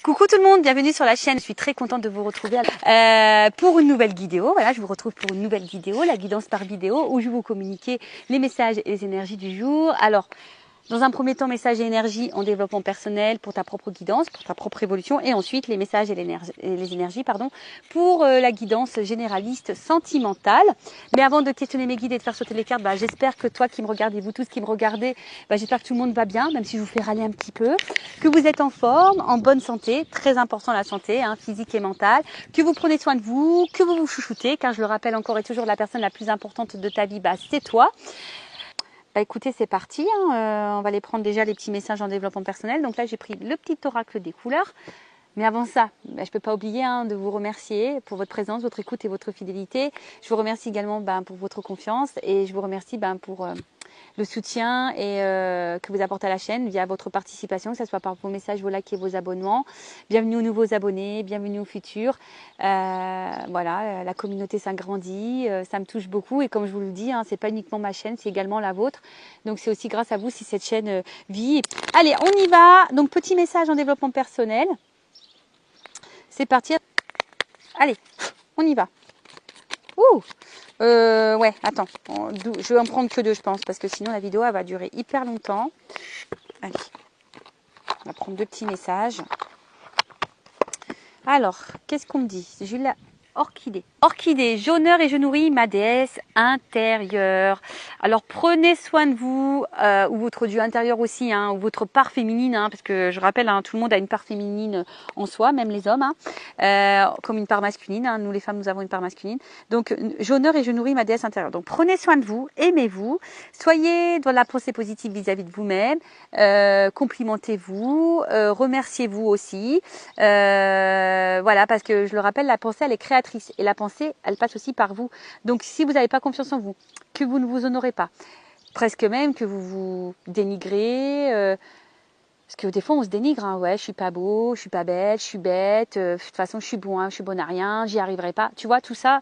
Coucou tout le monde, bienvenue sur la chaîne. Je suis très contente de vous retrouver pour une nouvelle vidéo. Voilà, je vous retrouve pour une nouvelle vidéo, la guidance par vidéo, où je vais vous communiquer les messages et les énergies du jour. Alors, dans un premier temps, messages et énergies en développement personnel pour ta propre guidance, pour ta propre évolution, et ensuite les messages et les énergies pour la guidance généraliste sentimentale. Mais avant de questionner mes guides et de faire sauter les cartes, j'espère que toi qui me regardes et vous tous qui me regardez, j'espère que tout le monde va bien, même si je vous fais râler un petit peu, que vous êtes en forme, en bonne santé, très important la santé, physique et mentale, que vous prenez soin de vous, que vous vous chouchoutez, car je le rappelle encore et toujours, la personne la plus importante de ta vie, c'est toi. Écoutez, c'est parti, on va aller prendre déjà les petits messages en développement personnel. Donc là, j'ai pris le petit oracle des couleurs. Mais avant ça, je ne peux pas oublier de vous remercier pour votre présence, votre écoute et votre fidélité. Je vous remercie également pour votre confiance et je vous remercie pour le soutien et que vous apportez à la chaîne via votre participation, que ce soit par vos messages, vos likes et vos abonnements. Bienvenue aux nouveaux abonnés, bienvenue aux futurs. Voilà, la communauté s'agrandit, ça me touche beaucoup et comme je vous le dis, c'est pas uniquement ma chaîne, c'est également la vôtre. Donc c'est aussi grâce à vous si cette chaîne vit. Allez, on y va. Donc petit message en développement personnel. C'est parti. Allez, on y va. Ouh. Ouais, attends. Je vais en prendre que deux, je pense, parce que sinon la vidéo elle va durer hyper longtemps. Allez. On va prendre deux petits messages. Alors, qu'est-ce qu'on me dit? J'ai la orchidée. Orchidée, j'honore et je nourris ma déesse intérieure. Alors prenez soin de vous, ou votre dieu intérieur aussi, ou votre part féminine, parce que je rappelle, tout le monde a une part féminine en soi, même les hommes, comme une part masculine. Nous les femmes, nous avons une part masculine. Donc j'honore et je nourris ma déesse intérieure. Donc prenez soin de vous, aimez-vous, soyez dans la pensée positive vis-à-vis de vous-même, complimentez-vous, remerciez-vous aussi. Voilà, parce que je le rappelle, la pensée elle est créatrice et la pensée elle passe aussi par vous. Donc si vous n'avez pas confiance en vous, que vous ne vous honorez pas, presque même que vous vous dénigrez, parce que des fois on se dénigre, ouais, je suis pas beau, je suis pas belle, je suis bête, de toute façon je suis bonne à rien, j'y arriverai pas. Tu vois, tout ça,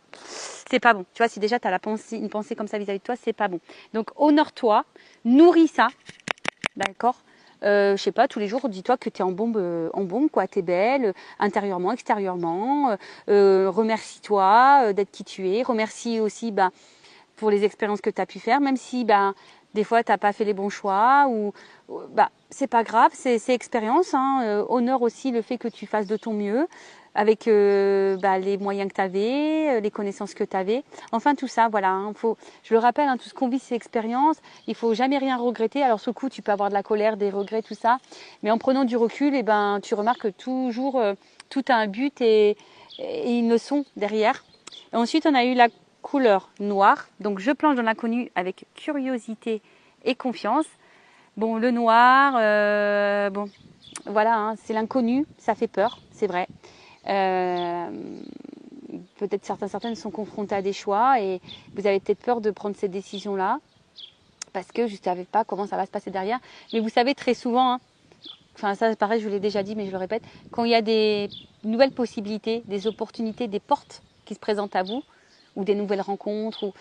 c'est pas bon. Tu vois, si déjà tu as une pensée comme ça vis-à-vis de toi, c'est pas bon. Donc honore-toi, nourris ça, d'accord. Je sais pas, tous les jours, dis-toi que tu es en bombe, quoi. Tu es belle, intérieurement, extérieurement. Remercie-toi d'être qui tu es. Remercie aussi pour les expériences que tu as pu faire, même si des fois tu n'as pas fait les bons choix. C'est pas grave, c'est expérience. Honore aussi le fait que tu fasses de ton mieux avec les moyens que tu avais, les connaissances que tu avais. Enfin, tout ça, voilà. Je le rappelle, tout ce qu'on vit, c'est expérience. Il faut jamais rien regretter. Alors, sur le coup, tu peux avoir de la colère, des regrets, tout ça. Mais en prenant du recul, tu remarques que toujours, tout a un but et une leçon derrière. Et ensuite, on a eu la couleur noire. Donc, je plonge dans l'inconnu avec curiosité et confiance. Bon, le noir, voilà, c'est l'inconnu. Ça fait peur, c'est vrai. Peut-être certaines sont confrontées à des choix et vous avez peut-être peur de prendre cette décision-là parce que je ne savais pas comment ça va se passer derrière. Mais vous savez, très souvent, ça pareil, je vous l'ai déjà dit, mais je le répète, quand il y a des nouvelles possibilités, des opportunités, des portes qui se présentent à vous ou des nouvelles rencontres,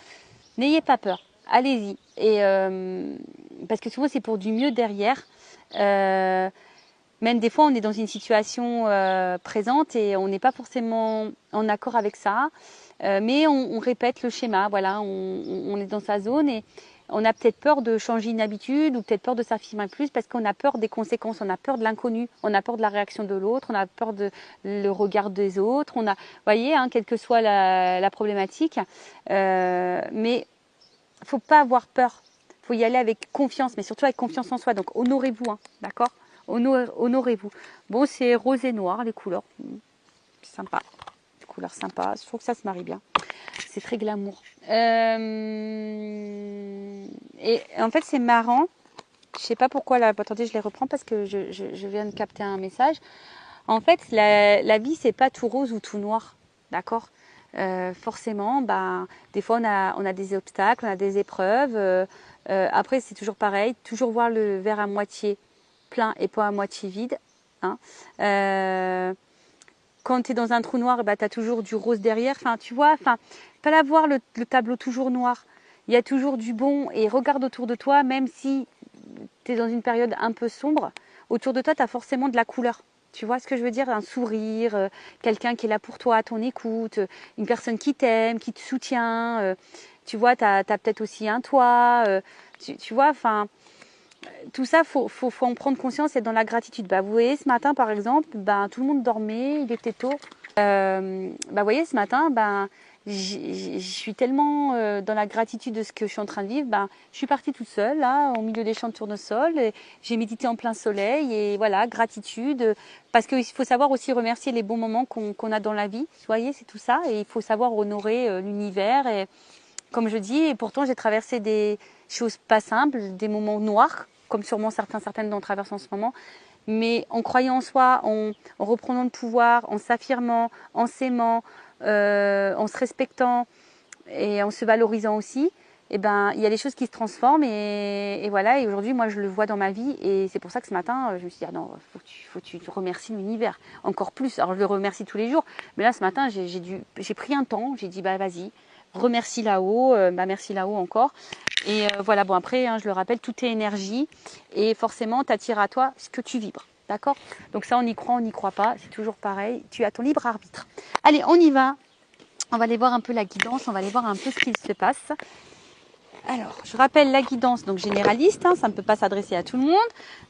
n'ayez pas peur, allez-y. Et parce que souvent, c'est pour du mieux derrière. Même des fois, on est dans une situation présente et on n'est pas forcément en accord avec ça. Mais on répète le schéma. Voilà, on est dans sa zone et on a peut-être peur de changer une habitude ou peut-être peur de s'affirmer plus parce qu'on a peur des conséquences, on a peur de l'inconnu, on a peur de la réaction de l'autre, on a peur de le regard des autres. Vous voyez, quelle que soit la problématique. Mais il ne faut pas avoir peur. Il faut y aller avec confiance, mais surtout avec confiance en soi. Donc, honorez-vous, d'accord ? Honorez-vous. Bon, c'est rose et noir, les couleurs. Sympa. Les couleurs sympas. Je trouve que ça se marie bien. C'est très glamour. Et en fait, c'est marrant. Je ne sais pas pourquoi. Là, attendez, je les reprends parce que je viens de capter un message. En fait, la vie, c'est pas tout rose ou tout noir. D'accord ? Forcément, des fois, on a des obstacles, on a des épreuves. Après, c'est toujours pareil. Toujours voir le verre à moitié plein et pas à moitié vide. Quand tu es dans un trou noir, tu as toujours du rose derrière. Tu vois, pas la voir le tableau toujours noir. Il y a toujours du bon et regarde autour de toi, même si tu es dans une période un peu sombre, autour de toi, tu as forcément de la couleur. Tu vois ce que je veux dire? Un sourire, quelqu'un qui est là pour toi, à ton écoute, une personne qui t'aime, qui te soutient. Tu vois, tu as peut-être aussi un toit. Tu vois, enfin, tout ça, faut en prendre conscience et être dans la gratitude. Bah, vous voyez, ce matin, par exemple, ben, tout le monde dormait, il était tôt. Vous voyez, ce matin, je suis tellement dans la gratitude de ce que je suis en train de vivre. Je suis partie toute seule, là, au milieu des champs de tournesol. J'ai médité en plein soleil et voilà, gratitude. Parce qu'il faut savoir aussi remercier les bons moments qu'on a dans la vie. Vous voyez, c'est tout ça. Et il faut savoir honorer l'univers. Et comme je dis, et pourtant, j'ai traversé des choses pas simples, des moments noirs, comme sûrement certaines dont on traverse en ce moment. Mais en croyant en soi, en reprenant le pouvoir, en s'affirmant, en s'aimant, en se respectant et en se valorisant aussi, il y a des choses qui se transforment et voilà. Et aujourd'hui, moi, je le vois dans ma vie et c'est pour ça que ce matin, je me suis dit, ah non, faut que tu remercies l'univers encore plus. Alors, je le remercie tous les jours, mais là, ce matin, j'ai pris un temps, j'ai dit, vas-y, remercie là-haut, merci là-haut encore. Et voilà, bon après, je le rappelle, tout est énergie et forcément, tu attires à toi ce que tu vibres. D'accord? Donc ça, on y croit, on n'y croit pas, c'est toujours pareil. Tu as ton libre arbitre. Allez, on y va. On va aller voir un peu la guidance, on va aller voir un peu ce qu'il se passe. Alors, je rappelle la guidance donc généraliste, ça ne peut pas s'adresser à tout le monde.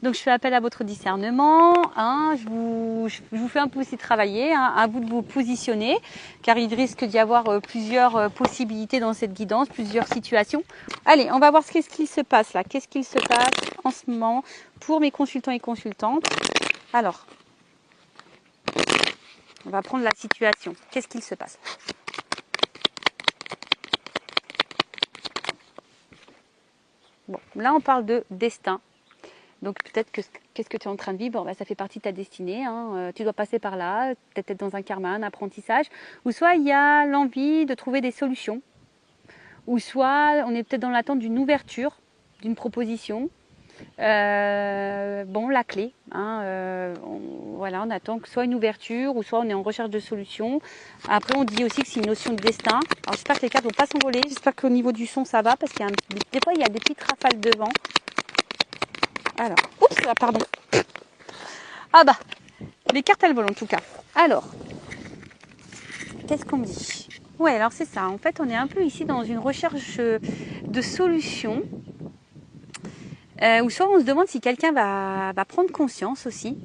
Donc, je fais appel à votre discernement. Je vous fais un peu aussi travailler, à vous de vous positionner, car il risque d'y avoir plusieurs possibilités dans cette guidance, plusieurs situations. Allez, on va voir qu'est-ce qu'il se passe là. Qu'est-ce qu'il se passe en ce moment pour mes consultants et consultantes. Alors, on va prendre la situation. Qu'est-ce qu'il se passe? Bon, là, on parle de destin. Donc, peut-être que qu'est-ce que tu es en train de vivre, ça fait partie de ta destinée. Tu dois passer par là, peut-être être dans un karma, un apprentissage. Ou soit il y a l'envie de trouver des solutions. Ou soit on est peut-être dans l'attente d'une ouverture, d'une proposition. La clé. On attend que soit une ouverture ou soit on est en recherche de solutions. Après, on dit aussi que c'est une notion de destin. Alors, j'espère que les cartes ne vont pas s'envoler. J'espère qu'au niveau du son, ça va parce qu'il y a des fois, il y a des petites rafales de vent. Alors, oups, pardon. Les cartes, elles volent en tout cas. Alors, qu'est-ce qu'on me dit? Ouais, alors c'est ça. En fait, on est un peu ici dans une recherche de solutions. Ou soit on se demande si quelqu'un va prendre conscience aussi.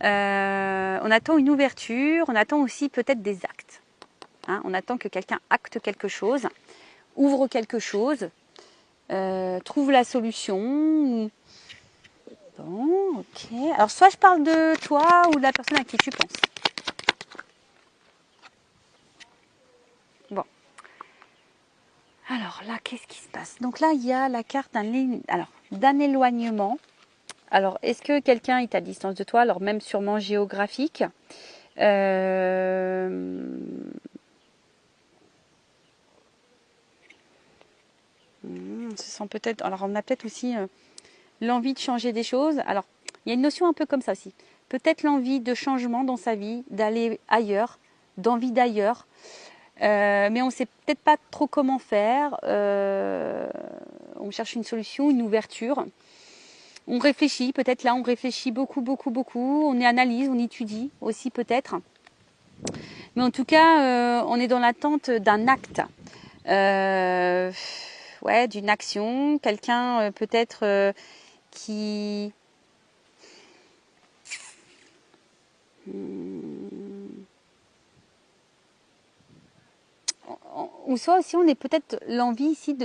On attend une ouverture, on attend aussi peut-être des actes. On attend que quelqu'un acte quelque chose, ouvre quelque chose, trouve la solution. Bon, ok. Alors soit je parle de toi ou de la personne à qui tu penses. Bon. Alors là, qu'est-ce qui se passe? Donc là, il y a la carte d'un éloignement. Alors, est-ce que quelqu'un est à distance de toi? Alors, même sûrement géographique. Ce sont peut-être... Alors, on a peut-être aussi l'envie de changer des choses. Alors, il y a une notion un peu comme ça aussi. Peut-être l'envie de changement dans sa vie, d'aller ailleurs, d'envie d'ailleurs. Mais on ne sait peut-être pas trop comment faire. On cherche une solution, une ouverture. On réfléchit, peut-être là, on réfléchit beaucoup. On analyse, on étudie aussi peut-être. Mais en tout cas, on est dans l'attente d'un acte. D'une action. Quelqu'un peut-être qui... Ou soit aussi, on est peut-être l'envie ici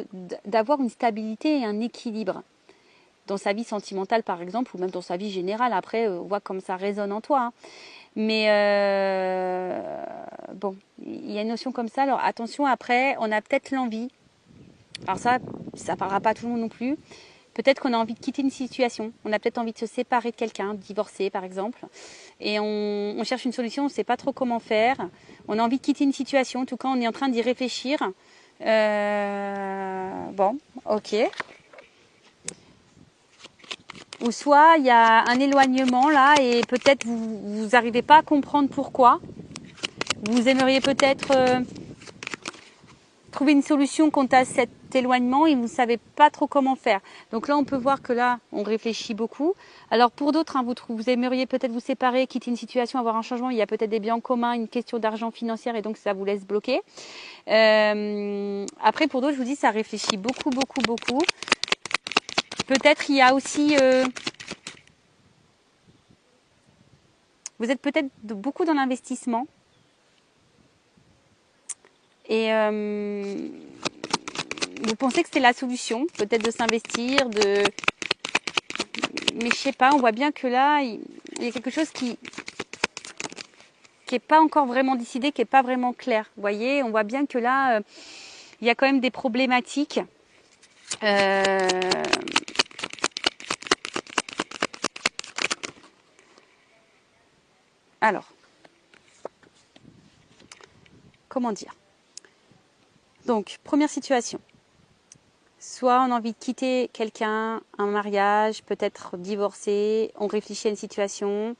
d'avoir une stabilité et un équilibre dans sa vie sentimentale par exemple, ou même dans sa vie générale. Après, on voit comme ça résonne en toi. Mais il y a une notion comme ça. Alors attention, après, on a peut-être l'envie. Alors ça parlera pas à tout le monde non plus. Peut-être qu'on a envie de quitter une situation. On a peut-être envie de se séparer de quelqu'un, de divorcer par exemple. Et on cherche une solution, on ne sait pas trop comment faire. On a envie de quitter une situation. En tout cas, on est en train d'y réfléchir. Ok. Ou soit il y a un éloignement là et peut-être vous n'arrivez pas à comprendre pourquoi. Vous aimeriez peut-être trouver une solution quant à cette cet éloignement et vous ne savez pas trop comment faire. Donc là, on peut voir que là, on réfléchit beaucoup. Alors pour d'autres, hein, vous aimeriez peut-être vous séparer, quitter une situation, avoir un changement. Il y a peut-être des biens en commun, une question d'argent financière et donc ça vous laisse bloquer. Après, pour d'autres, je vous dis, ça réfléchit beaucoup, beaucoup, beaucoup. Peut-être il y a aussi... vous êtes peut-être beaucoup dans l'investissement. Et vous pensez que c'est la solution, peut-être de s'investir, mais je sais pas, on voit bien que là, il y a quelque chose qui est pas encore vraiment décidé, qui est pas vraiment clair. Vous voyez, on voit bien que là, il y a quand même des problématiques. Alors, comment dire? Donc, première situation. Soit on a envie de quitter quelqu'un, un mariage, peut-être divorcer, on réfléchit à une situation,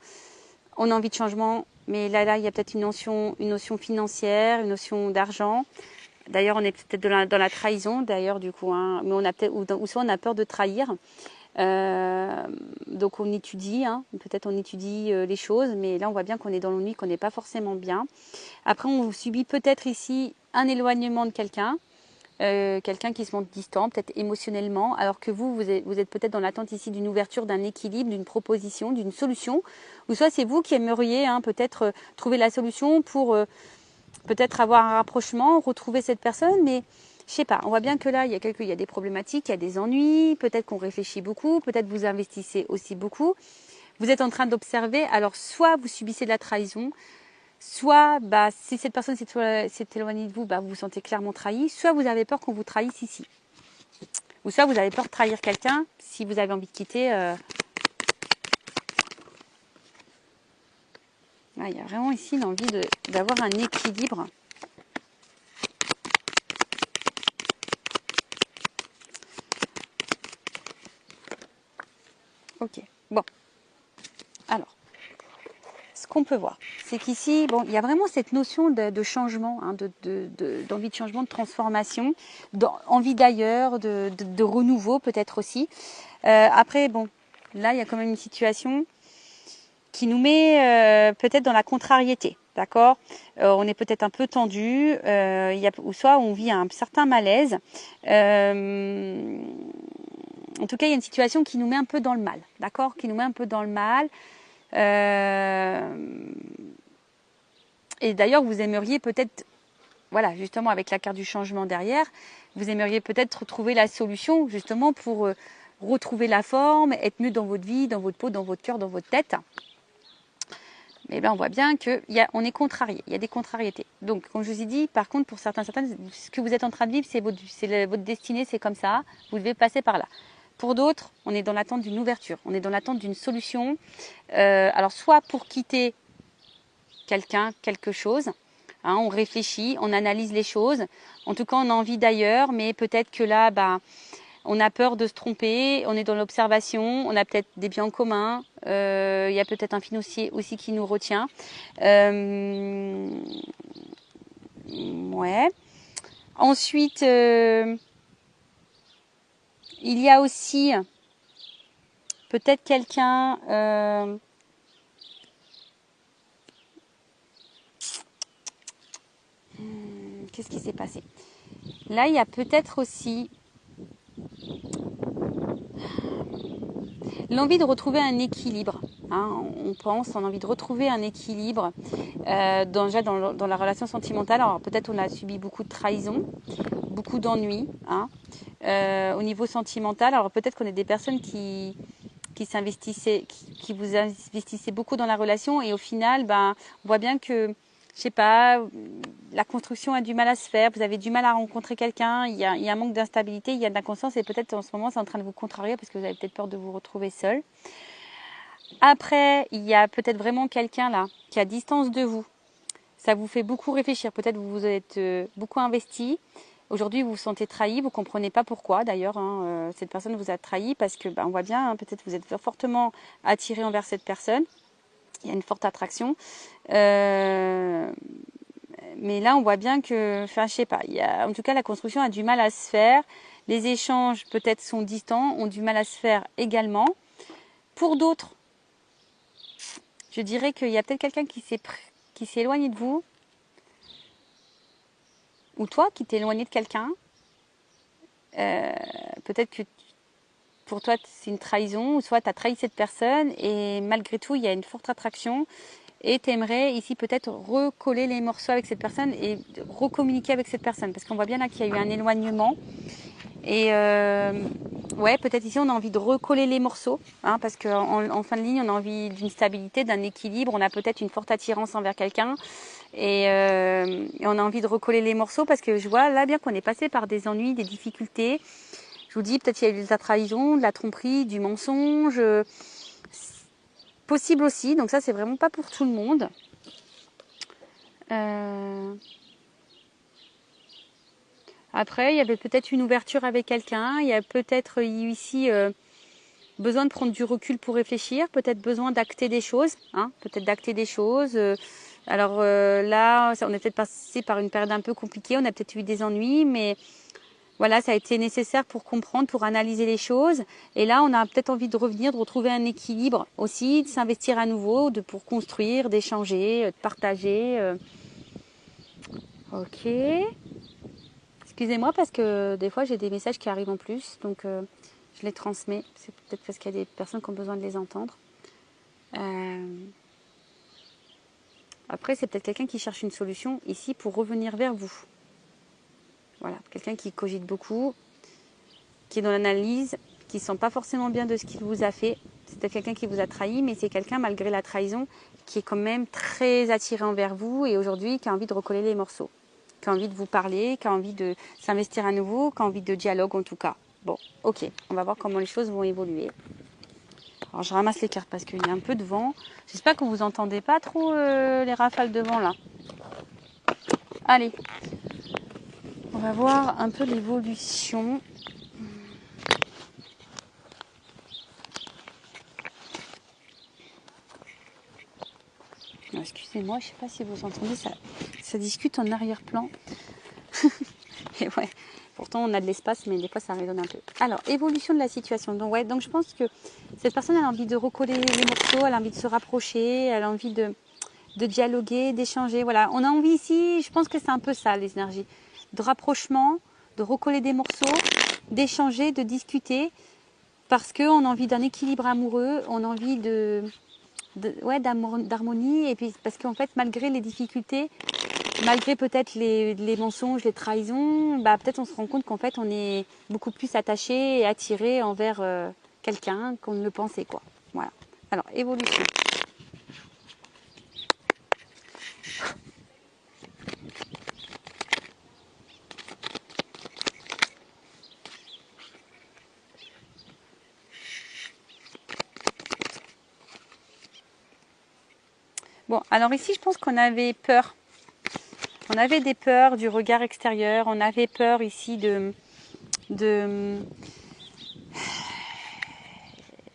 on a envie de changement, mais là, il y a peut-être une notion financière, une notion d'argent. D'ailleurs, on est peut-être dans la trahison, d'ailleurs, du coup, hein, mais on a peut-être, ou soit on a peur de trahir. Donc on étudie, hein, peut-être on étudie les choses, mais là on voit bien qu'on est dans l'ennui, qu'on n'est pas forcément bien. Après, on subit peut-être ici un éloignement de quelqu'un. Quelqu'un qui se montre distant, peut-être émotionnellement, alors que vous êtes peut-être dans l'attente ici d'une ouverture, d'un équilibre, d'une proposition, d'une solution, ou soit c'est vous qui aimeriez peut-être trouver la solution pour peut-être avoir un rapprochement, retrouver cette personne, mais je sais pas, on voit bien que là, il y a des problématiques, il y a des ennuis, peut-être qu'on réfléchit beaucoup, peut-être vous investissez aussi beaucoup, vous êtes en train d'observer, alors soit vous subissez de la trahison, soit, si cette personne s'est éloignée de vous, vous vous sentez clairement trahi. Soit vous avez peur qu'on vous trahisse ici. Ou soit vous avez peur de trahir quelqu'un si vous avez envie de quitter. Il y a vraiment ici l'envie d'avoir un équilibre. Ok, bon. Alors. Ce qu'on peut voir, c'est qu'ici, il y a vraiment cette notion de changement, hein, d'envie de changement, de transformation, d'envie d'ailleurs, de renouveau peut-être aussi. Après, là, il y a quand même une situation qui nous met peut-être dans la contrariété, d'accord ? On est peut-être un peu tendu, ou soit on vit un certain malaise. En tout cas, il y a une situation qui nous met un peu dans le mal, d'accord ? Qui nous met un peu dans le mal. Et d'ailleurs, vous aimeriez peut-être, voilà, justement avec la carte du changement derrière, vous aimeriez peut-être retrouver la solution justement pour retrouver la forme, être mieux dans votre vie, dans votre peau, dans votre cœur, dans votre tête. Mais on voit bien qu'on est contrarié, il y a des contrariétés. Donc, comme je vous ai dit, par contre, pour certaines, ce que vous êtes en train de vivre, c'est votre destinée, c'est comme ça, vous devez passer par là. Pour d'autres, on est dans l'attente d'une ouverture, on est dans l'attente d'une solution. Alors, soit pour quitter quelqu'un, quelque chose, hein, on réfléchit, on analyse les choses. En tout cas, on a envie d'ailleurs, mais peut-être que là, on a peur de se tromper, on est dans l'observation, on a peut-être des biens en commun, il y a peut-être un financier aussi qui nous retient. Ouais. Ensuite, il y a aussi peut-être quelqu'un... qu'est-ce qui s'est passé? Là, il y a peut-être aussi l'envie de retrouver un équilibre. Hein, on a envie de retrouver un équilibre déjà dans la relation sentimentale. Alors peut-être on a subi beaucoup de trahison, beaucoup d'ennuis. Hein, au niveau sentimental, alors peut-être qu'on est des personnes qui s'investissaient, qui vous investissaient beaucoup dans la relation et au final, on voit bien que, je sais pas, la construction a du mal à se faire, vous avez du mal à rencontrer quelqu'un, il y a un manque d'instabilité, il y a de l'inconscience et peut-être en ce moment c'est en train de vous contrarier parce que vous avez peut-être peur de vous retrouver seul. Après, il y a peut-être vraiment quelqu'un là qui est à distance de vous. Ça vous fait beaucoup réfléchir, peut-être vous vous êtes beaucoup investi. Aujourd'hui, vous vous sentez trahi, vous ne comprenez pas pourquoi d'ailleurs. Hein, cette personne vous a trahi parce que on voit bien, hein, peut-être vous êtes fortement attiré envers cette personne. Il y a une forte attraction. Mais là, on voit bien que, enfin, je sais pas, en tout cas, la construction a du mal à se faire. Les échanges, peut-être, sont distants, ont du mal à se faire également. Pour d'autres, je dirais qu'il y a peut-être quelqu'un qui s'est éloigné de vous, ou toi qui t'es éloigné de quelqu'un. Peut-être que pour toi, c'est une trahison, ou soit tu as trahi cette personne, et malgré tout, il y a une forte attraction. Et tu aimerais ici peut-être recoller les morceaux avec cette personne et recommuniquer avec cette personne. Parce qu'on voit bien là qu'il y a eu un éloignement. Et ouais, peut-être ici on a envie de recoller les morceaux. Hein, parce qu'en fin de ligne, on a envie d'une stabilité, d'un équilibre. On a peut-être une forte attirance envers quelqu'un. Et on a envie de recoller les morceaux parce que je vois là bien qu'on est passé par des ennuis, des difficultés. Je vous dis, peut-être il y a eu de la trahison, de la tromperie, du mensonge. Possible aussi, donc ça c'est vraiment pas pour tout le monde. Après, il y avait peut-être une ouverture avec quelqu'un, il y a peut-être ici besoin de prendre du recul pour réfléchir, peut-être besoin d'acter des choses, hein, peut-être d'acter des choses. Alors là, on est peut-être passé par une période un peu compliquée, on a peut-être eu des ennuis, mais voilà, ça a été nécessaire pour comprendre, pour analyser les choses. Et là, on a peut-être envie de revenir, de retrouver un équilibre aussi, de s'investir à nouveau, pour construire, d'échanger, de partager. Ok. Excusez-moi parce que des fois, j'ai des messages qui arrivent en plus, donc je les transmets. C'est peut-être parce qu'il y a des personnes qui ont besoin de les entendre. Après, c'est peut-être quelqu'un qui cherche une solution ici pour revenir vers vous. Voilà, quelqu'un qui cogite beaucoup, qui est dans l'analyse, qui ne sent pas forcément bien de ce qu'il vous a fait. C'est peut-être quelqu'un qui vous a trahi, mais c'est quelqu'un, malgré la trahison, qui est quand même très attiré envers vous et aujourd'hui qui a envie de recoller les morceaux, qui a envie de vous parler, qui a envie de s'investir à nouveau, qui a envie de dialogue en tout cas. Bon, ok, on va voir comment les choses vont évoluer. Alors je ramasse les cartes parce qu'il y a un peu de vent. J'espère que vous entendez pas trop les rafales de vent là. Allez, on va voir un peu l'évolution. Excusez-moi, je ne sais pas si vous entendez, ça discute en arrière-plan. Et ouais, pourtant on a de l'espace, mais des fois ça résonne un peu. Alors, évolution de la situation. Donc, ouais, donc je pense que cette personne a envie de recoller les morceaux, elle a envie de se rapprocher, elle a envie de dialoguer, d'échanger. Voilà, on a envie ici, je pense que c'est un peu ça les énergies. De rapprochement, de recoller des morceaux, d'échanger, de discuter, parce qu'on a envie d'un équilibre amoureux, on a envie d'harmonie, et puis parce qu'en fait, malgré les difficultés, malgré peut-être les mensonges, les trahisons, bah, peut-être on se rend compte qu'en fait, on est beaucoup plus attaché et attiré envers quelqu'un qu'on ne le pensait, quoi. Voilà. Alors, évolution. Bon, alors ici, je pense qu'on avait peur. On avait des peurs du regard extérieur. On avait peur ici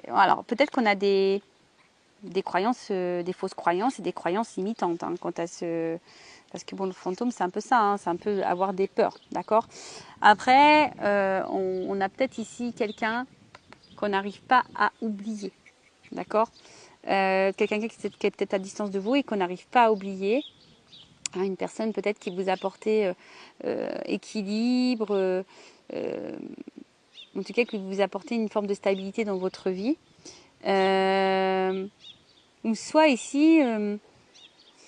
Alors, peut-être qu'on a des croyances, des fausses croyances et des croyances limitantes quant à ce... Parce que bon, le fantôme, c'est un peu ça, hein, c'est un peu avoir des peurs, d'accord. Après, on a peut-être ici quelqu'un qu'on n'arrive pas à oublier, d'accord. Quelqu'un qui est peut-être à distance de vous et qu'on n'arrive pas à oublier. Hein, une personne peut-être qui vous apportait équilibre, en tout cas qui vous apportait une forme de stabilité dans votre vie. Ou soit ici,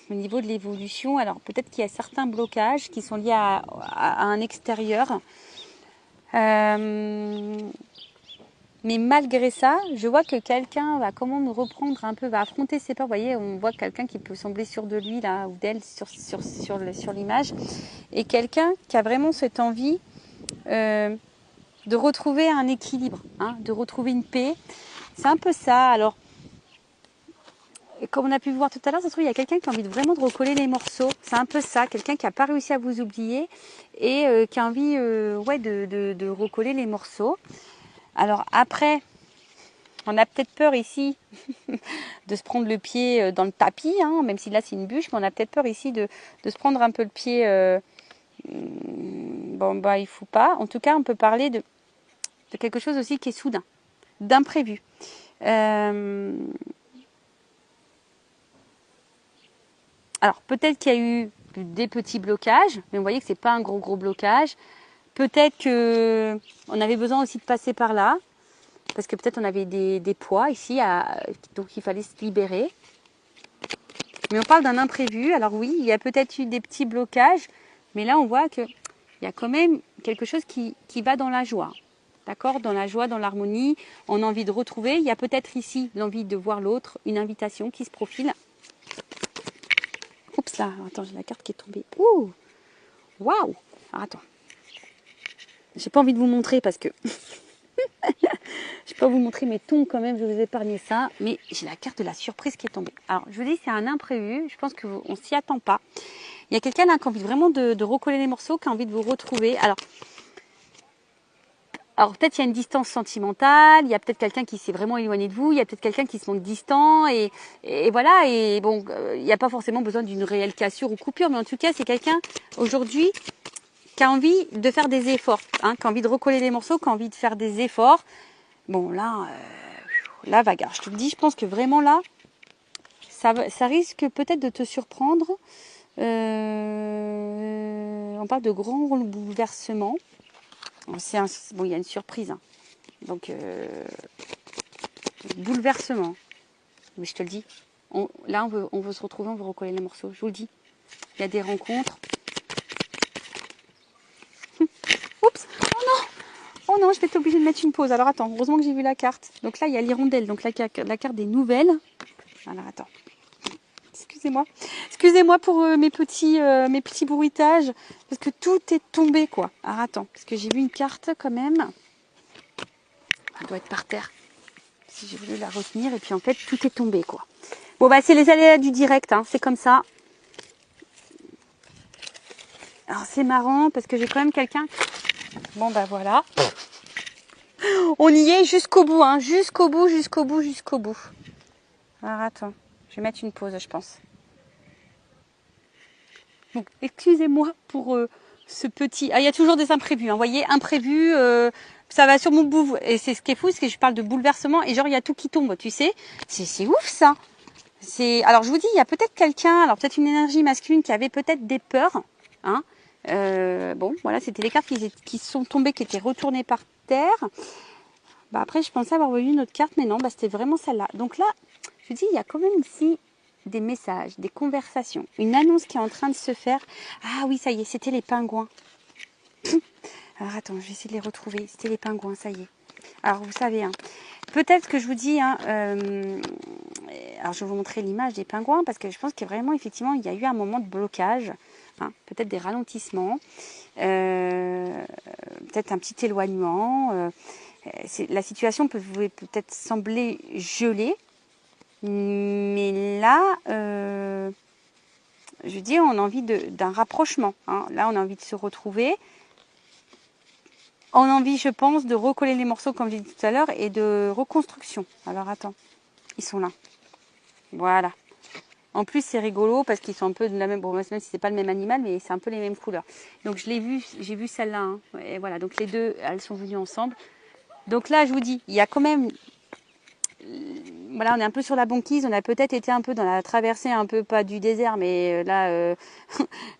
au niveau de l'évolution, alors peut-être qu'il y a certains blocages qui sont liés à un extérieur. Mais malgré ça, je vois que quelqu'un va comment me reprendre un peu, va affronter ses peurs. Vous voyez, on voit quelqu'un qui peut sembler sûr de lui là ou d'elle sur l'image, et quelqu'un qui a vraiment cette envie de retrouver un équilibre, hein, de retrouver une paix. C'est un peu ça. Alors, comme on a pu voir tout à l'heure, ça se trouve il y a quelqu'un qui a envie vraiment de recoller les morceaux. C'est un peu ça, quelqu'un qui n'a pas réussi à vous oublier et qui a envie, de recoller les morceaux. Alors après, On a peut-être peur ici de se prendre le pied dans le tapis, hein, même si là c'est une bûche, mais on a peut-être peur ici de se prendre un peu le pied. Bon, bah il faut pas. En tout cas, on peut parler de quelque chose aussi qui est soudain, d'imprévu. Alors peut-être qu'il y a eu des petits blocages, mais vous voyez que c'est pas un gros blocage. Peut-être que on avait besoin aussi de passer par là, parce que peut-être on avait des poids ici, donc il fallait se libérer. Mais on parle d'un imprévu. Alors oui, il y a peut-être eu des petits blocages, mais là on voit qu'il y a quand même quelque chose qui va dans la joie. D'accord? Dans la joie, dans l'harmonie, on a envie de retrouver. Il y a peut-être ici l'envie de voir l'autre, une invitation qui se profile. Oups là, attends, j'ai la carte qui est tombée. Ouh! Waouh! Alors, attends. J'ai pas envie de vous montrer parce que je peux pas vous montrer mes tons quand même, je vais vous épargner ça, mais j'ai la carte de la surprise qui est tombée. Alors, je vous dis, c'est un imprévu, je pense qu'on s'y attend pas. Il y a quelqu'un là qui a envie vraiment de recoller les morceaux, qui a envie de vous retrouver. Alors peut-être il y a une distance sentimentale, il y a peut-être quelqu'un qui s'est vraiment éloigné de vous, il y a peut-être quelqu'un qui se montre distant et voilà. Et bon, il n'y a pas forcément besoin d'une réelle cassure ou coupure, mais en tout cas c'est quelqu'un aujourd'hui qui a envie de faire des efforts, hein, qui a envie de recoller les morceaux, qui a envie de faire des efforts. Bon là, la bagarre, je te le dis, je pense que vraiment là, ça risque peut-être de te surprendre. On parle de grands bouleversements. Bon, il y a une surprise, hein. Donc, bouleversement. Mais je te le dis, là, on veut se retrouver, on veut recoller les morceaux. Je vous le dis. Il y a des rencontres. Oups! Oh non, je vais être obligée de mettre une pause. Alors, attends, heureusement que j'ai vu la carte. Donc là, il y a l'hirondelle. Donc la carte des nouvelles. Alors, attends. Excusez-moi. Excusez-moi pour mes petits bruitages. Parce que tout est tombé, quoi. Alors, attends. Parce que j'ai vu une carte, quand même. Elle doit être par terre. Si j'ai voulu la retenir. Et puis, en fait, tout est tombé, quoi. Bon, bah, c'est les aléas du direct. Hein. C'est comme ça. Alors, c'est marrant parce que j'ai quand même quelqu'un. Bon, bah, voilà. On y est jusqu'au bout. Hein. Jusqu'au bout. Alors, attends. Je vais mettre une pause, je pense. Donc, excusez-moi pour ce petit... Ah, il y a toujours des imprévus. Hein. Vous voyez, imprévus, ça va sur mon bout. Et c'est ce qui est fou, c'est que je parle de bouleversement et genre, il y a tout qui tombe, tu sais. C'est ouf, ça. Alors, je vous dis, il y a peut-être quelqu'un, alors peut-être une énergie masculine qui avait peut-être des peurs. Hein. Bon, voilà, c'était les cartes qui sont tombées, qui étaient retournées par terre. Bah, après, je pensais avoir vu une autre carte, mais non, bah, c'était vraiment celle-là. Donc là, je vous dis, il y a quand même ici des messages, des conversations, une annonce qui est en train de se faire. Ah oui, ça y est, c'était les pingouins. Alors attends, je vais essayer de les retrouver. C'était les pingouins, ça y est. Alors vous savez, hein, peut-être que je vous dis, hein, alors je vais vous montrer l'image des pingouins parce que je pense que vraiment, effectivement, il y a eu un moment de blocage, hein, peut-être des ralentissements, peut-être un petit éloignement. La situation peut peut-être sembler gelée. Mais là, je dis, on a envie d'un rapprochement. Hein. Là, on a envie de se retrouver. On a envie, je pense, de recoller les morceaux, comme j'ai dit tout à l'heure, et de reconstruction. Alors, attends. Ils sont là. Voilà. En plus, c'est rigolo parce qu'ils sont un peu de la même... Bon, même si c'est pas le même animal, mais c'est un peu les mêmes couleurs. Donc, j'ai vu celle-là. Hein. Et voilà. Donc, les deux, elles sont venues ensemble. Donc là, je vous dis, il y a quand même... Voilà, on est un peu sur la banquise, on a peut-être été un peu dans la traversée, un peu pas du désert, mais là,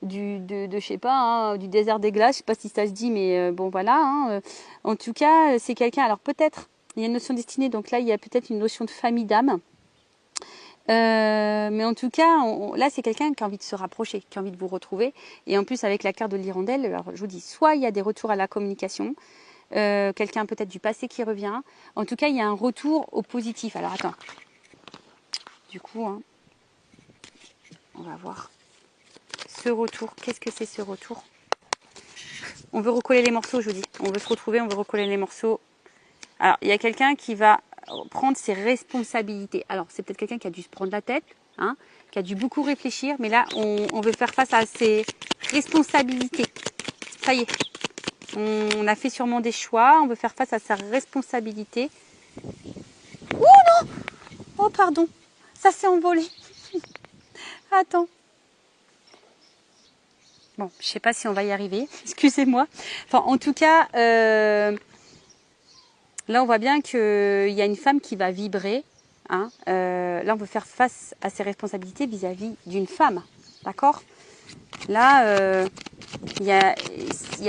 je sais pas, hein, du désert des glaces, je sais pas si ça se dit, mais bon voilà. Hein, en tout cas, c'est quelqu'un, alors peut-être, il y a une notion destinée, donc là, il y a peut-être une notion de famille d'âme. Mais en tout cas, là, c'est quelqu'un qui a envie de se rapprocher, qui a envie de vous retrouver. Et en plus, avec la carte de l'hirondelle, alors je vous dis, soit il y a des retours à la communication, quelqu'un peut-être du passé qui revient. En tout cas, il y a un retour au positif. Alors, attends. Du coup, hein, on va voir. Ce retour, qu'est-ce que c'est ce retour? On veut recoller les morceaux, je vous dis. On veut se retrouver, on veut recoller les morceaux. Alors, il y a quelqu'un qui va prendre ses responsabilités. Alors, c'est peut-être quelqu'un qui a dû se prendre la tête, hein, qui a dû beaucoup réfléchir. Mais là, on veut faire face à ses responsabilités. Ça y est. On a fait sûrement des choix, on veut faire face à sa responsabilité. Oh, pardon. Ça s'est envolé. Attends. Bon, je sais pas si on va y arriver. Excusez-moi. Enfin, en tout cas, là, on voit bien qu'il y a une femme qui va vibrer. Hein. Là, on veut faire face à ses responsabilités vis-à-vis d'une femme. D'accord? Là, il y a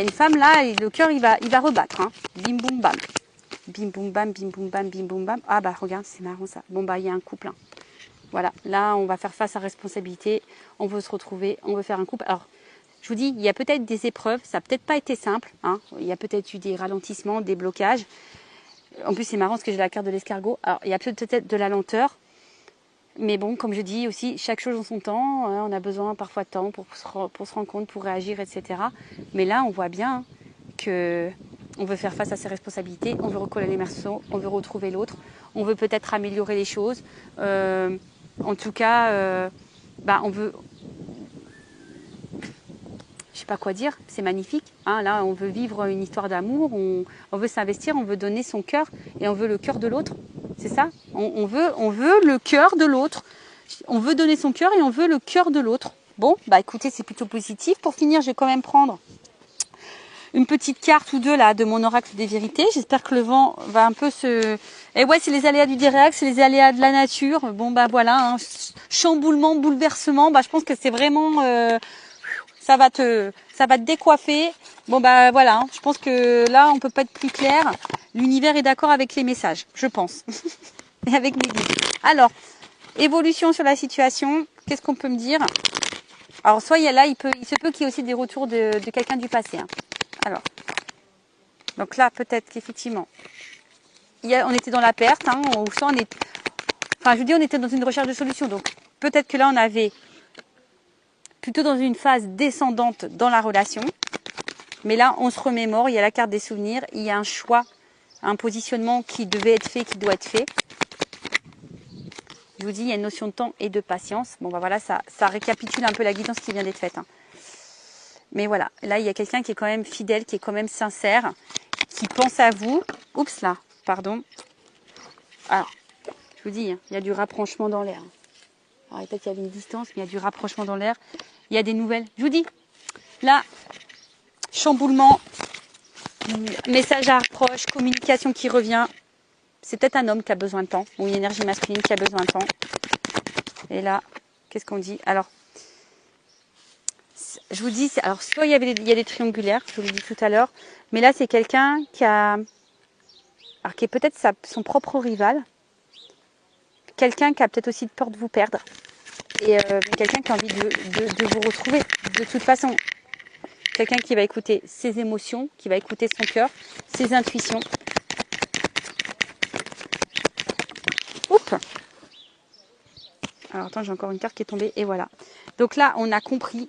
une femme là, et le cœur, il va rebattre. Hein. Bim, boum, bam. Bim, boum, bam, bim, boum, bam, bim, boum, bam. Ah bah, regarde, c'est marrant ça. Bon, bah, il y a un couple. Hein. Voilà, là, on va faire face à responsabilité. On veut se retrouver, on veut faire un couple. Alors, je vous dis, il y a peut-être des épreuves. Ça n'a peut-être pas été simple. Hein. Il y a peut-être eu des ralentissements, des blocages. En plus, c'est marrant parce que j'ai la carte de l'escargot. Alors, il y a peut-être de la lenteur. Mais bon, comme je dis aussi, chaque chose en son temps. Hein, on a besoin parfois de temps pour se rendre compte, pour réagir, etc. Mais là, on voit bien que on veut faire face à ses responsabilités. On veut recoller les morceaux. On veut retrouver l'autre. On veut peut-être améliorer les choses. En tout cas, on veut... Je sais pas quoi dire, c'est magnifique. Hein, là, on veut vivre une histoire d'amour, on veut s'investir, on veut donner son cœur et on veut le cœur de l'autre. C'est ça, on veut le cœur de l'autre. On veut donner son cœur et on veut le cœur de l'autre. Bon, bah écoutez, c'est plutôt positif. Pour finir, je vais quand même prendre une petite carte ou deux là de mon oracle des vérités. J'espère que le vent va un peu se... Et ouais, c'est les aléas du direct, c'est les aléas de la nature. Bon, bah voilà, hein. Chamboulement, bouleversement. Bah, je pense que c'est vraiment... ça va te décoiffer. Bon bah voilà, hein. Je pense que là on peut pas être plus clair. L'univers est d'accord avec les messages, je pense. Et avec mes guides. Alors, évolution sur la situation, qu'est-ce qu'on peut me dire? Alors soit il y a là, il se peut qu'il y ait aussi des retours de quelqu'un du passé. Hein. Alors, donc là peut-être qu'effectivement, on était dans la perte, hein, on était dans une recherche de solution. Donc peut-être que là on avait plutôt dans une phase descendante dans la relation. Mais là, on se remémore, il y a la carte des souvenirs, il y a un choix, un positionnement qui devait être fait, qui doit être fait. Je vous dis, il y a une notion de temps et de patience. Bon, bah voilà, ça récapitule un peu la guidance qui vient d'être faite. Hein. Mais voilà, là, il y a quelqu'un qui est quand même fidèle, qui est quand même sincère, qui pense à vous. Oups, là, pardon. Alors, je vous dis, hein, il y a du rapprochement dans l'air. Alors, peut-être qu'il y avait une distance, mais il y a du rapprochement dans l'air. Il y a des nouvelles. Je vous dis, là, chamboulement, message à approche, communication qui revient. C'est peut-être un homme qui a besoin de temps, ou une énergie masculine qui a besoin de temps. Et là, qu'est-ce qu'on dit? Alors, je vous dis, alors soit il y a des triangulaires, je vous l'ai dit tout à l'heure, mais là c'est quelqu'un qui est peut-être son propre rival, quelqu'un qui a peut-être aussi peur de vous perdre, et quelqu'un qui a envie de vous retrouver. De toute façon, quelqu'un qui va écouter ses émotions, qui va écouter son cœur, ses intuitions. Oups. Alors attends, j'ai encore une carte qui est tombée, et voilà. Donc là, on a compris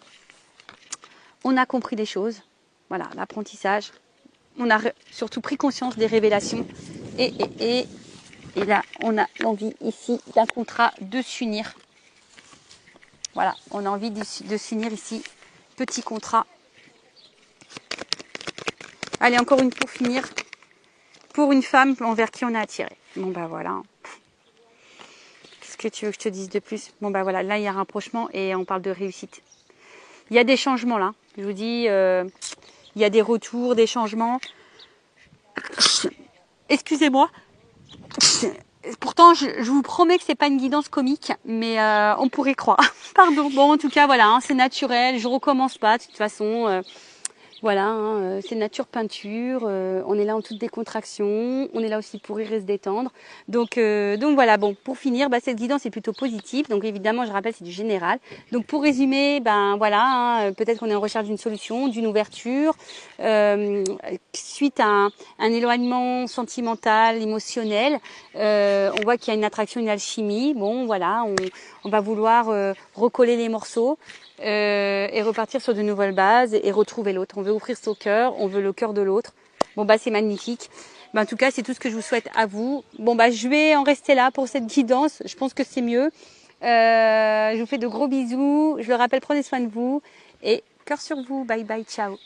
les choses. Voilà, l'apprentissage. On a surtout pris conscience des révélations. Et là, on a l'envie ici d'un contrat de s'unir. Voilà, on a envie de s'unir ici. Petit contrat. Allez, encore une pour finir. Pour une femme envers qui on a attiré. Bon, bah voilà. Qu'est-ce que tu veux que je te dise de plus? Bon, bah voilà, là, il y a un rapprochement et on parle de réussite. Il y a des changements là. Je vous dis, il y a des retours, des changements. Excusez-moi. Pourtant, je vous promets que c'est pas une guidance comique, mais on pourrait croire. Pardon. Bon, en tout cas, voilà, hein, c'est naturel. Je recommence pas de toute façon. Voilà, hein, c'est nature peinture. On est là en toute décontraction. On est là aussi pour rire et se détendre. Donc voilà. Bon, pour finir, cette guidance est plutôt positive. Donc évidemment, je rappelle, c'est du général. Donc pour résumer, voilà, hein, peut-être qu'on est en recherche d'une solution, d'une ouverture, suite à un éloignement sentimental, émotionnel. On voit qu'il y a une attraction, une alchimie. Bon, voilà, on va vouloir recoller les morceaux. Et repartir sur de nouvelles bases et retrouver l'autre. On veut ouvrir son cœur, on veut le cœur de l'autre. Bon c'est magnifique. En tout cas, c'est tout ce que je vous souhaite à vous. Bon je vais en rester là pour cette guidance. Je pense que c'est mieux. Je vous fais de gros bisous. Je le rappelle, prenez soin de vous et cœur sur vous. Bye bye, ciao.